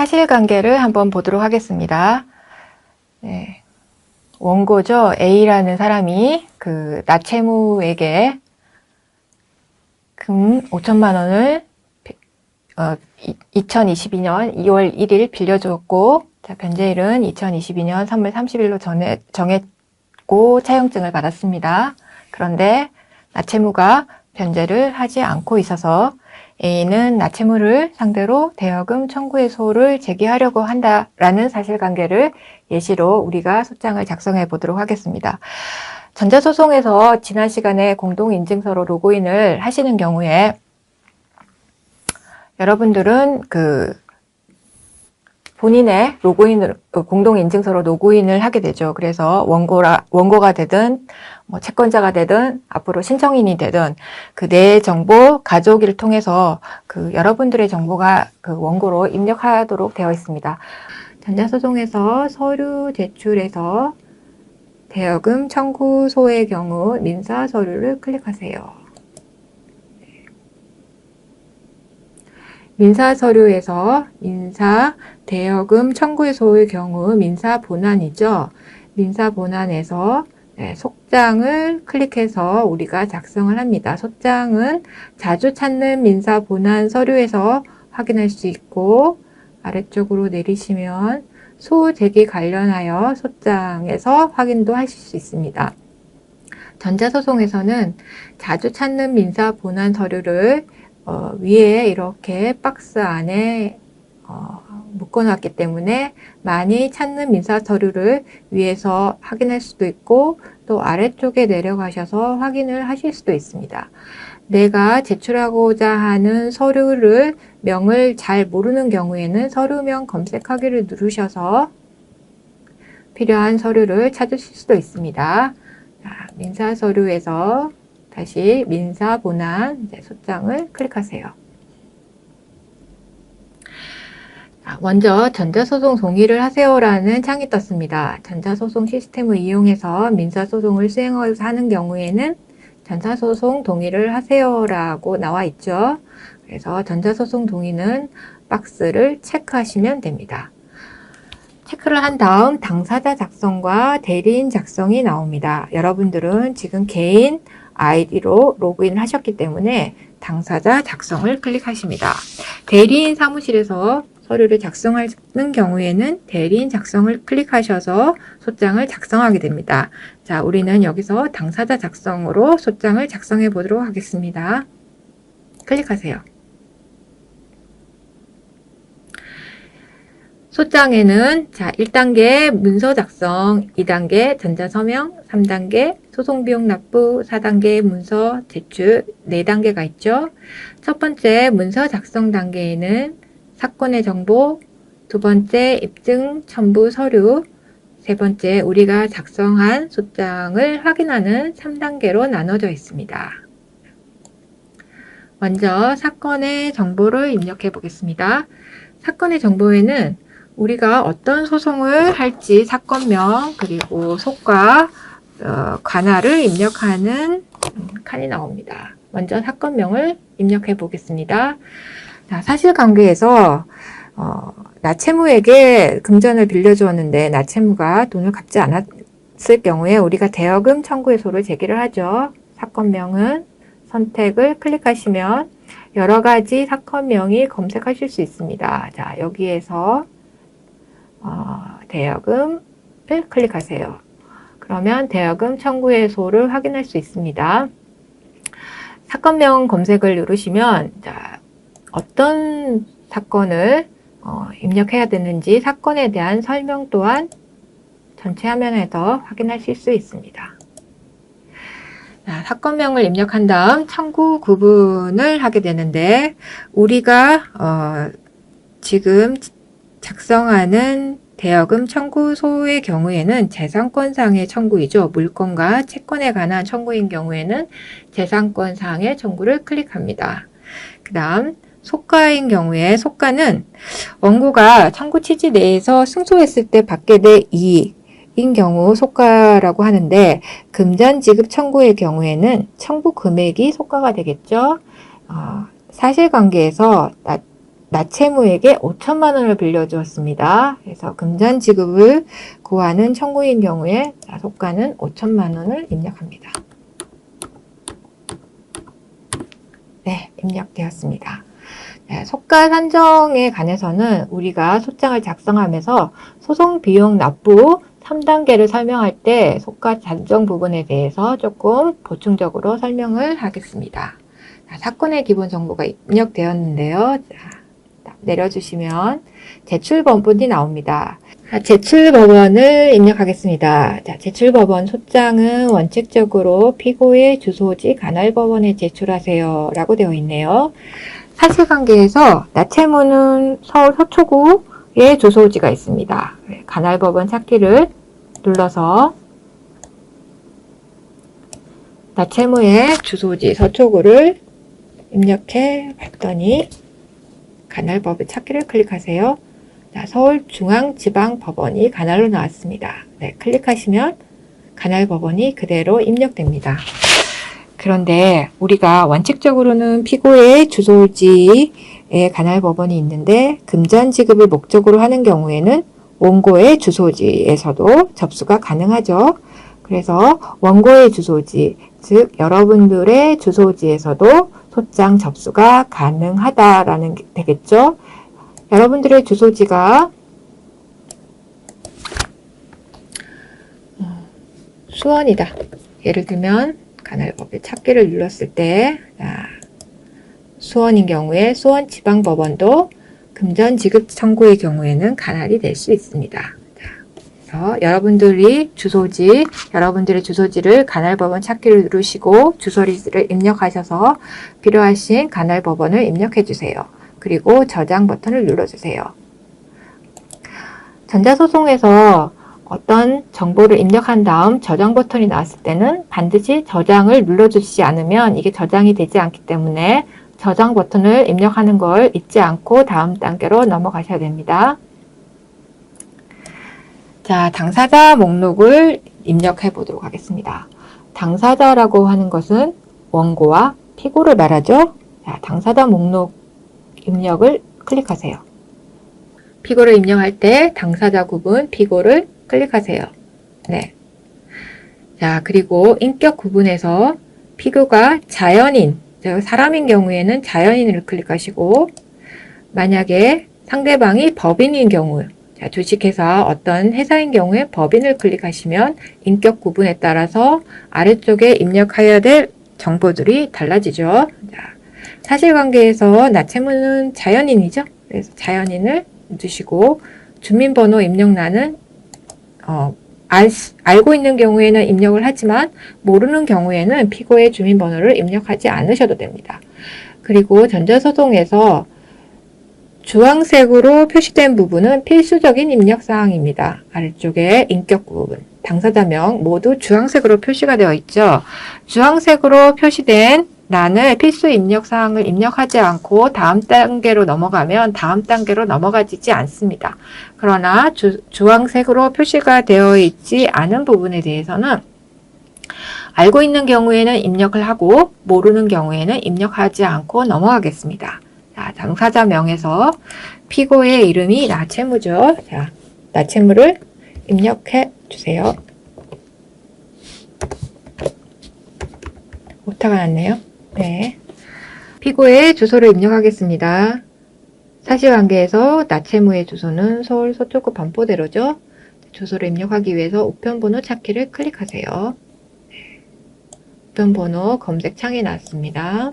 사실관계를 한번 보도록 하겠습니다. 네. 원고죠. A라는 사람이 그 나채무에게 금 5천만 원을 2022년 2월 1일 빌려줬고, 자, 변제일은 2022년 3월 30일로 정했고 차용증을 받았습니다. 그런데 나채무가 변제를 하지 않고 있어서 A는 나채무를 상대로 대여금 청구해소를 제기하려고 한다라는 사실관계를 예시로 우리가 소장을 작성해 보도록 하겠습니다. 전자소송에서 지난 시간에 공동인증서로 로그인을 하시는 경우에 여러분들은 본인의 공동인증서로 로그인을 하게 되죠. 그래서 원고가 되든, 채권자가 되든, 앞으로 신청인이 되든, 그 내 정보 가져오기를 통해서 여러분들의 정보가 원고로 입력하도록 되어 있습니다. 전자소송에서 서류 제출에서 대여금 청구소의 경우 민사 서류를 클릭하세요. 민사 서류에서 민사 대여금 청구소의 경우 민사 본안이죠. 민사 본안에서 속장을 클릭해서 우리가 작성을 합니다. 속장은 자주 찾는 민사 본안 서류에서 확인할 수 있고, 아래쪽으로 내리시면 소제기 관련하여 소장에서 확인도 하실 수 있습니다. 전자소송에서는 자주 찾는 민사 본안 서류를 위에 이렇게 박스 안에 묶어놨기 때문에 많이 찾는 민사 서류를 위에서 확인할 수도 있고, 또 아래쪽에 내려가셔서 확인을 하실 수도 있습니다. 내가 제출하고자 하는 서류를 명을 잘 모르는 경우에는 서류명 검색하기를 누르셔서 필요한 서류를 찾으실 수도 있습니다. 자, 민사 서류에서 다시 민사 본안 소장을 클릭하세요. 먼저 전자소송 동의를 하세요라는 창이 떴습니다. 전자소송 시스템을 이용해서 민사소송을 수행하는 경우에는 전자소송 동의를 하세요라고 나와 있죠. 그래서 전자소송 동의는 박스를 체크하시면 됩니다. 체크를 한 다음 당사자 작성과 대리인 작성이 나옵니다. 여러분들은 지금 개인 아이디로 로그인 하셨기 때문에 당사자 작성을 클릭하십니다. 대리인 사무실에서 서류를 작성하는 경우에는 대리인 작성을 클릭하셔서 소장을 작성하게 됩니다. 자, 우리는 여기서 당사자 작성으로 소장을 작성해 보도록 하겠습니다. 클릭하세요. 소장에는 1단계 문서 작성, 2단계 전자서명, 3단계 소송비용 납부, 4단계 문서 제출, 4단계가 있죠. 첫 번째 문서 작성 단계에는 사건의 정보, 두 번째 입증 첨부 서류, 세 번째 우리가 작성한 소장을 확인하는 3단계로 나눠져 있습니다. 먼저 사건의 정보를 입력해 보겠습니다. 사건의 정보에는 우리가 어떤 소송을 할지 사건명 그리고 속과 관할을 입력하는 칸이 나옵니다. 먼저 사건명을 입력해 보겠습니다. 자, 사실관계에서 나채무에게 금전을 빌려주었는데 나채무가 돈을 갚지 않았을 경우에 우리가 대여금 청구해소를 제기를 하죠. 사건명은 선택을 클릭하시면 여러 가지 사건명이 검색하실 수 있습니다. 자, 여기에서 대여금을 클릭하세요. 그러면 대여금 청구해소를 확인할 수 있습니다. 사건명 검색을 누르시면 어떤 사건을 입력해야 되는지 사건에 대한 설명 또한 전체 화면에서 확인하실 수 있습니다. 자, 사건명을 입력한 다음 청구 구분을 하게 되는데 우리가 지금 작성하는 대여금 청구소의 경우에는 재산권상의 청구이죠. 물건과 채권에 관한 청구인 경우에는 재산권상의 청구를 클릭합니다. 그 다음 속가인 경우에 속가는 원고가 청구 취지 내에서 승소했을 때 받게 될 이익인 경우 속가라고 하는데 금전 지급 청구의 경우에는 청구 금액이 속가가 되겠죠. 사실관계에서 나채무에게 5천만 원을 빌려주었습니다. 그래서 금전 지급을 고하는 청구인 경우에 속가는 5천만 원을 입력합니다. 네, 입력되었습니다. 네, 속가 산정에 관해서는 우리가 소장을 작성하면서 소송 비용 납부 3단계를 설명할 때 속가 산정 부분에 대해서 조금 보충적으로 설명을 하겠습니다. 자, 사건의 기본 정보가 입력되었는데요. 자, 내려주시면 제출법원이 나옵니다. 제출법원을 입력하겠습니다. 자, 제출법원 소장은 원칙적으로 피고의 주소지 관할법원에 제출하세요 라고 되어 있네요. 사실관계에서 나채무는 서울 서초구에 주소지가 있습니다. 관할법원 찾기를 눌러서 나채무의 주소지 서초구를 입력해 봤더니 관할법원 찾기를 클릭하세요. 자, 서울중앙지방법원이 관할로 나왔습니다. 네, 클릭하시면 관할법원이 그대로 입력됩니다. 그런데 우리가 원칙적으로는 피고의 주소지에 관할법원이 있는데 금전지급을 목적으로 하는 경우에는 원고의 주소지에서도 접수가 가능하죠. 그래서 원고의 주소지, 즉 여러분들의 주소지에서도 소장 접수가 가능하다라는 게 되겠죠. 여러분들의 주소지가 수원이다. 예를 들면 관할법의 찾기를 눌렀을 때 수원인 경우에 수원지방법원도 금전지급 청구의 경우에는 관할이 될 수 있습니다. 그래서 여러분들의 주소지를 관할법원 찾기를 누르시고 주소지를 입력하셔서 필요하신 관할법원을 입력해 주세요. 그리고 저장 버튼을 눌러주세요. 전자소송에서 어떤 정보를 입력한 다음 저장 버튼이 나왔을 때는 반드시 저장을 눌러주시지 않으면 이게 저장이 되지 않기 때문에 저장 버튼을 입력하는 걸 잊지 않고 다음 단계로 넘어가셔야 됩니다. 자, 당사자 목록을 입력해 보도록 하겠습니다. 당사자라고 하는 것은 원고와 피고를 말하죠. 자, 당사자 목록 입력을 클릭하세요. 피고를 입력할 때 당사자 구분 피고를 클릭하세요. 네. 자, 그리고 인격 구분에서 피고가 자연인, 사람인 경우에는 자연인을 클릭하시고 만약에 상대방이 법인인 경우, 자, 주식회사 어떤 회사인 경우에 법인을 클릭하시면 인격 구분에 따라서 아래쪽에 입력해야 될 정보들이 달라지죠. 자, 사실관계에서 나채무는 자연인이죠. 그래서 자연인을 누르시고 주민번호 입력란은 알고 있는 경우에는 입력을 하지만 모르는 경우에는 피고의 주민번호를 입력하지 않으셔도 됩니다. 그리고 전자소송에서 주황색으로 표시된 부분은 필수적인 입력사항입니다. 아래쪽에 인격 부분, 당사자명 모두 주황색으로 표시가 되어 있죠. 주황색으로 표시된 란을 필수 입력사항을 입력하지 않고 다음 단계로 넘어가면 다음 단계로 넘어가지지 않습니다. 그러나 주황색으로 표시가 되어 있지 않은 부분에 대해서는 알고 있는 경우에는 입력을 하고 모르는 경우에는 입력하지 않고 넘어가겠습니다. 자, 당사자명에서 피고의 이름이 나채무죠. 자, 나채무를 입력해 주세요. 오타가 났네요. 네. 피고의 주소를 입력하겠습니다. 사실관계에서 나채무의 주소는 서울 서초구 반포대로죠. 주소를 입력하기 위해서 우편번호 찾기를 클릭하세요. 우편번호 검색창에 나왔습니다.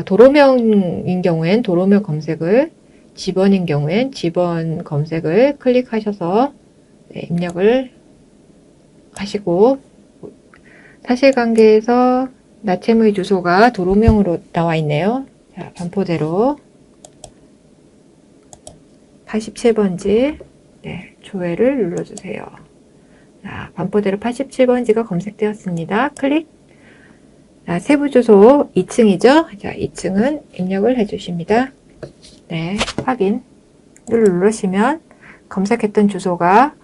도로명인 경우엔 도로명 검색을, 집원인 경우엔 집원 검색을 클릭하셔서 입력을 하시고 사실관계에서 나채무의 주소가 도로명으로 나와 있네요. 자, 반포대로 87번지 조회를 눌러주세요. 자, 반포대로 87번지가 검색되었습니다. 클릭. 자, 세부 주소 2층이죠. 자, 2층은 입력을 해주십니다. 네, 확인 누르시면 검색했던 주소가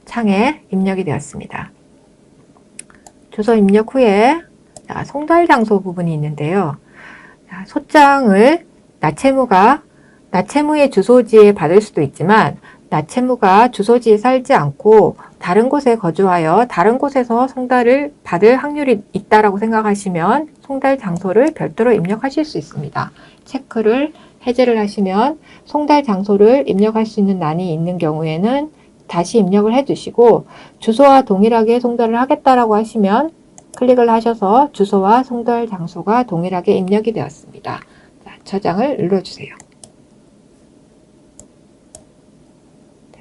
창에 입력이 되었습니다. 주소 입력 후에 송달 장소 부분이 있는데요. 소장을 나채무의 주소지에 받을 수도 있지만 나채무가 주소지에 살지 않고 다른 곳에 거주하여 다른 곳에서 송달을 받을 확률이 있다라고 생각하시면 송달 장소를 별도로 입력하실 수 있습니다. 체크를 해제를 하시면 송달 장소를 입력할 수 있는 난이 있는 경우에는 다시 입력을 해주시고 주소와 동일하게 송달을 하겠다라고 하시면 클릭을 하셔서 주소와 송달 장소가 동일하게 입력이 되었습니다. 자, 저장을 눌러주세요.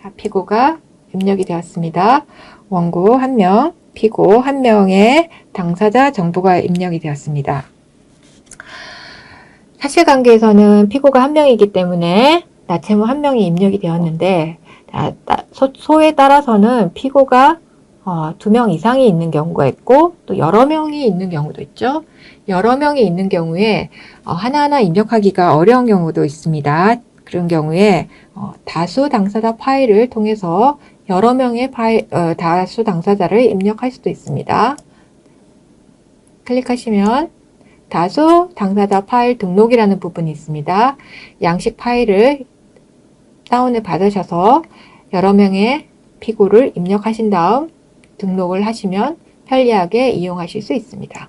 자, 피고가 입력이 되었습니다. 원고 1명, 피고 1명의 당사자 정보가 입력이 되었습니다. 사실관계에서는 피고가 1명이기 때문에 나채무 1명이 입력이 되었는데 소에 따라서는 피고가 2명 이상이 있는 경우가 있고 또 여러 명이 있는 경우도 있죠. 여러 명이 있는 경우에 하나하나 입력하기가 어려운 경우도 있습니다. 그런 경우에 다수 당사자 파일을 통해서 여러 명의 다수 당사자를 입력할 수도 있습니다. 클릭하시면 다수 당사자 파일 등록이라는 부분이 있습니다. 양식 파일을 다운을 받으셔서 여러 명의 피고를 입력하신 다음 등록을 하시면 편리하게 이용하실 수 있습니다.